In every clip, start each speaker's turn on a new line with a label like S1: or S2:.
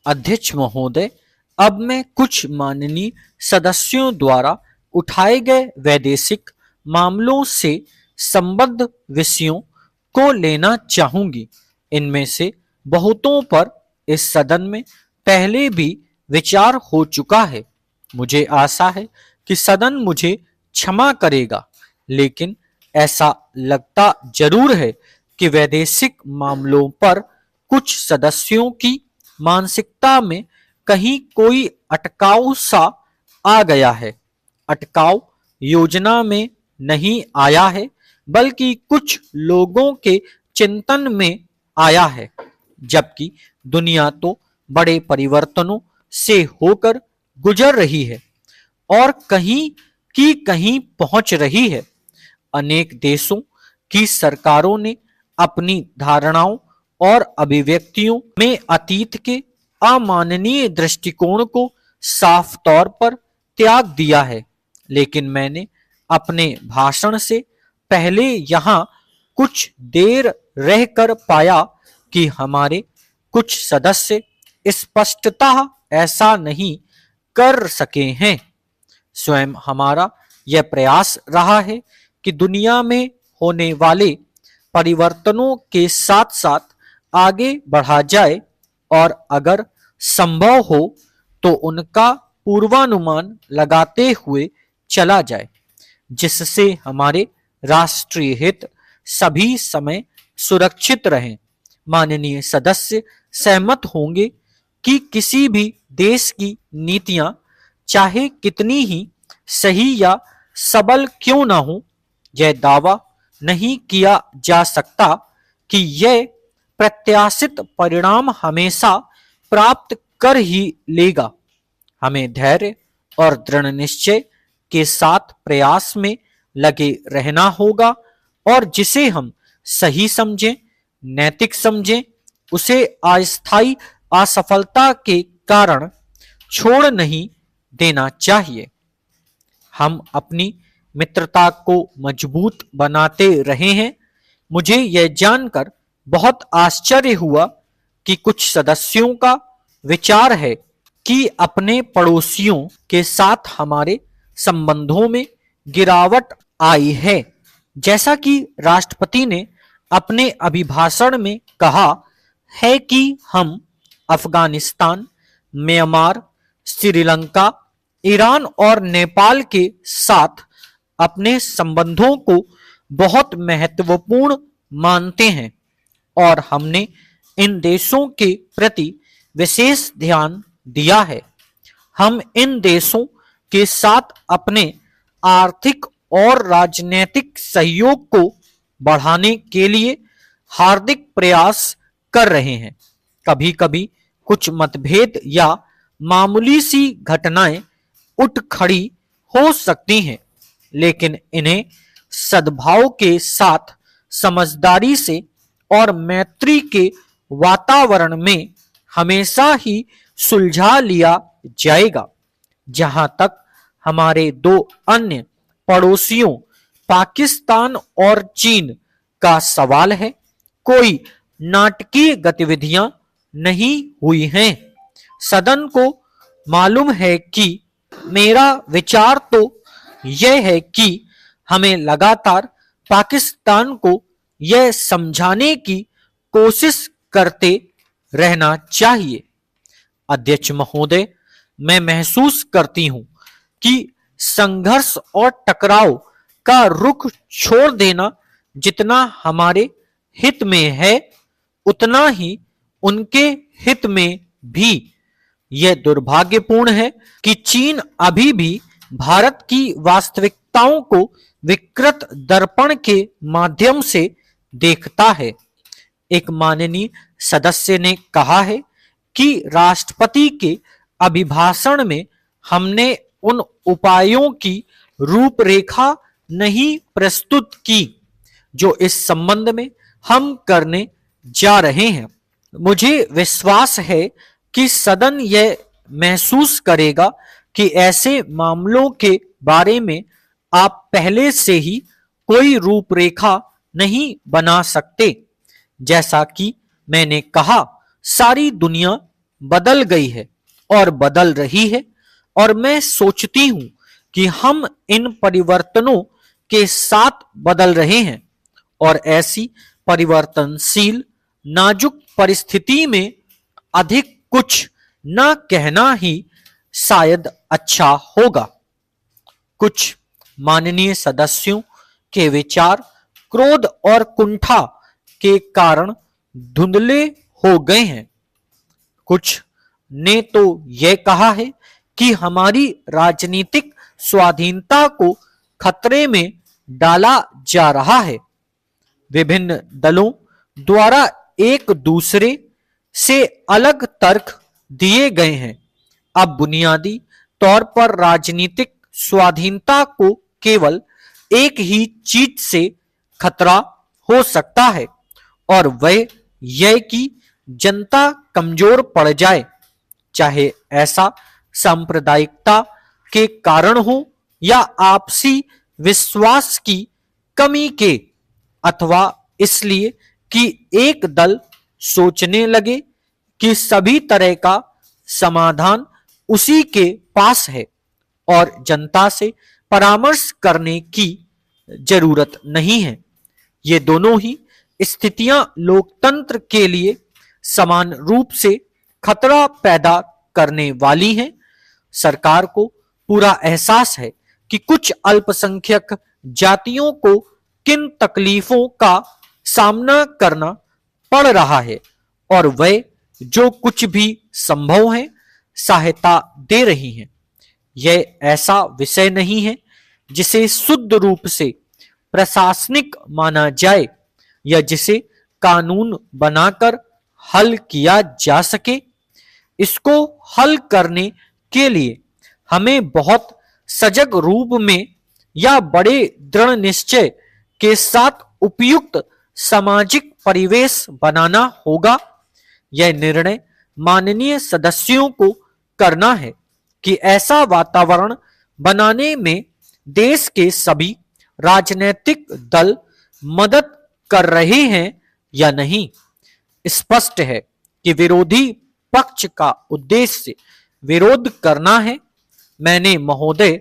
S1: अध्यक्ष महोदय, अब मैं कुछ माननीय सदस्यों द्वारा उठाए गए वैदेशिक मामलों से संबद्ध विषयों को लेना चाहूंगी। इनमें से बहुतों पर इस सदन में पहले भी विचार हो चुका है। मुझे आशा है कि सदन मुझे क्षमा करेगा, लेकिन ऐसा लगता जरूर है कि वैदेशिक मामलों पर कुछ सदस्यों की मानसिकता में कहीं कोई अटकाव सा आ गया है। अटकाव योजना में नहीं आया है, बल्कि कुछ लोगों के चिंतन में आया है। जबकि दुनिया तो बड़े परिवर्तनों से होकर गुजर रही है और कहीं की कहीं पहुंच रही है। अनेक देशों की सरकारों ने अपनी धारणाओं और अभिव्यक्तियों में अतीत के अमाननीय दृष्टिकोण को साफ तौर पर त्याग दिया है। लेकिन मैंने अपने भाषण से पहले यहाँ कुछ देर रहकर पाया कि हमारे कुछ सदस्य स्पष्टतः ऐसा नहीं कर सके हैं। स्वयं हमारा यह प्रयास रहा है कि दुनिया में होने वाले परिवर्तनों के साथ साथ आगे बढ़ा जाए और अगर संभव हो तो उनका पूर्वानुमान लगाते हुए चला जाए, जिससे हमारे राष्ट्रीय हित सभी समय सुरक्षित रहें। माननीय सदस्य सहमत होंगे कि किसी भी देश की नीतियां चाहे कितनी ही सही या सबल क्यों न हो, यह दावा नहीं किया जा सकता कि यह प्रत्याशित परिणाम हमेशा प्राप्त कर ही लेगा। हमें धैर्य और दृढ़ निश्चय के साथ प्रयास में लगे रहना होगा और जिसे हम सही समझें, नैतिक समझें, उसे अस्थायी असफलता के कारण छोड़ नहीं देना चाहिए। हम अपनी मित्रता को मजबूत बनाते रहे हैं। मुझे यह जानकर बहुत आश्चर्य हुआ कि कुछ सदस्यों का विचार है कि अपने पड़ोसियों के साथ हमारे संबंधों में गिरावट आई है। जैसा कि राष्ट्रपति ने अपने अभिभाषण में कहा है कि हम अफगानिस्तान, म्यांमार, श्रीलंका, ईरान और नेपाल के साथ अपने संबंधों को बहुत महत्वपूर्ण मानते हैं और हमने इन देशों के प्रति विशेष ध्यान दिया है। हम इन देशों के साथ अपने आर्थिक और राजनीतिक सहयोग को बढ़ाने के लिए हार्दिक प्रयास कर रहे हैं। कभी कभी कुछ मतभेद या मामूली सी घटनाएं उठ खड़ी हो सकती हैं, लेकिन इन्हें सद्भाव के साथ, समझदारी से और मैत्री के वातावरण में हमेशा ही सुलझा लिया जाएगा। जहां तक हमारे दो अन्य पड़ोसियों पाकिस्तान और चीन का सवाल है, कोई नाटकीय गतिविधियां नहीं हुई हैं। सदन को मालूम है कि मेरा विचार तो यह है कि हमें लगातार पाकिस्तान को यह समझाने की कोशिश करते रहना चाहिए। अध्यक्ष महोदय, मैं महसूस करती हूं कि संघर्ष और टकराव का रुख छोड़ देना जितना हमारे हित में है, उतना ही उनके हित में भी। यह दुर्भाग्यपूर्ण है कि चीन अभी भी भारत की वास्तविकताओं को विकृत दर्पण के माध्यम से देखता है। एक माननीय सदस्य ने कहा है कि राष्ट्रपति के अभिभाषण में हमने उन उपायों की रूपरेखा नहीं प्रस्तुत की जो इस संबंध में हम करने जा रहे हैं। मुझे विश्वास है कि सदन यह महसूस करेगा कि ऐसे मामलों के बारे में आप पहले से ही कोई रूपरेखा नहीं बना सकते। जैसा कि मैंने कहा, सारी दुनिया बदल गई है और बदल रही है, और मैं सोचती हूं कि हम इन परिवर्तनों के साथ बदल रहे हैं, और ऐसी परिवर्तनशील नाजुक परिस्थिति में अधिक कुछ न कहना ही शायद अच्छा होगा। कुछ माननीय सदस्यों के विचार क्रोध और कुंठा के कारण धुंधले हो गए हैं। कुछ ने तो यह कहा है कि हमारी राजनीतिक स्वाधीनता को खतरे में डाला जा रहा है। विभिन्न दलों द्वारा एक दूसरे से अलग तर्क दिए गए हैं। अब बुनियादी तौर पर राजनीतिक स्वाधीनता को केवल एक ही चीज से खतरा हो सकता है, और वह यह कि जनता कमजोर पड़ जाए, चाहे ऐसा सांप्रदायिकता के कारण हो या आपसी विश्वास की कमी के, अथवा इसलिए कि एक दल सोचने लगे कि सभी तरह का समाधान उसी के पास है और जनता से परामर्श करने की जरूरत नहीं है। ये दोनों ही स्थितियां लोकतंत्र के लिए समान रूप से खतरा पैदा करने वाली हैं। सरकार को पूरा एहसास है कि कुछ अल्पसंख्यक जातियों को किन तकलीफों का सामना करना पड़ रहा है, और वह जो कुछ भी संभव है सहायता दे रही हैं। यह ऐसा विषय नहीं है जिसे शुद्ध रूप से प्रशासनिक माना जाए या जिसे कानून बनाकर हल किया जा सके। इसको हल करने के लिए हमें बहुत सजग रूप में या बड़े दृढ़ निश्चय के साथ उपयुक्त सामाजिक परिवेश बनाना होगा। यह निर्णय माननीय सदस्यों को करना है कि ऐसा वातावरण बनाने में देश के सभी राजनीतिक दल मदद कर रहे हैं या नहीं। स्पष्ट है कि विरोधी पक्ष का उद्देश्य विरोध करना है। मैंने महोदय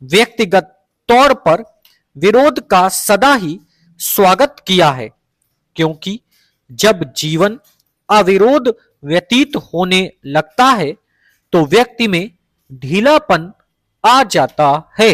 S1: व्यक्तिगत तौर पर विरोध का सदा ही स्वागत किया है, क्योंकि जब जीवन अविरोध व्यतीत होने लगता है तो व्यक्ति में ढीलापन आ जाता है।